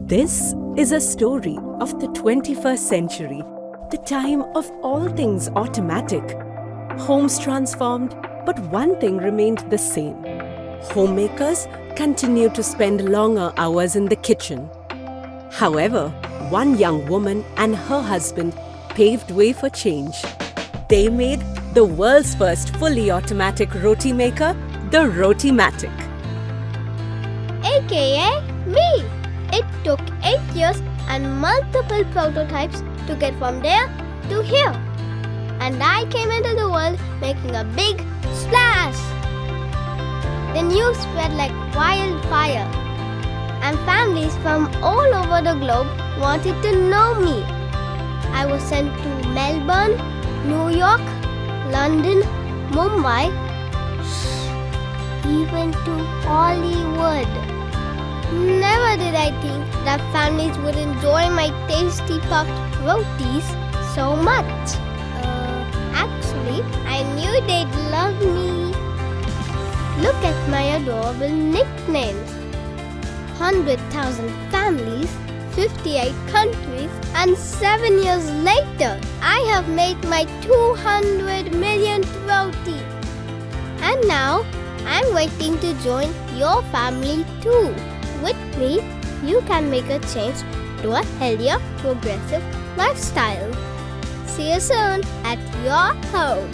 This is a story of the 21st century, the time of all things automatic. Homes transformed, but one thing remained the same. Homemakers continued to spend longer hours in the kitchen. However, one young woman and her husband paved way for change. They made the world's first fully automatic roti maker, the Rotimatic. AKA me. It took 8 years and multiple prototypes to get from there to here. And I came into the world making a big splash. The news spread like wildfire, and families from all over the globe wanted to know me. I was sent to Melbourne, New York, London, Mumbai, even to Hollywood. Never did I think that families would enjoy my tasty puffed rotis so much. Actually, I knew they'd love me. Look at my adorable nicknames. 100,000 families, 58 countries, and 7 years later, I have made my 200 millionth roti. And now, I'm waiting to join your family too. With me, you can make a change to a healthier, progressive lifestyle. See you soon at your home.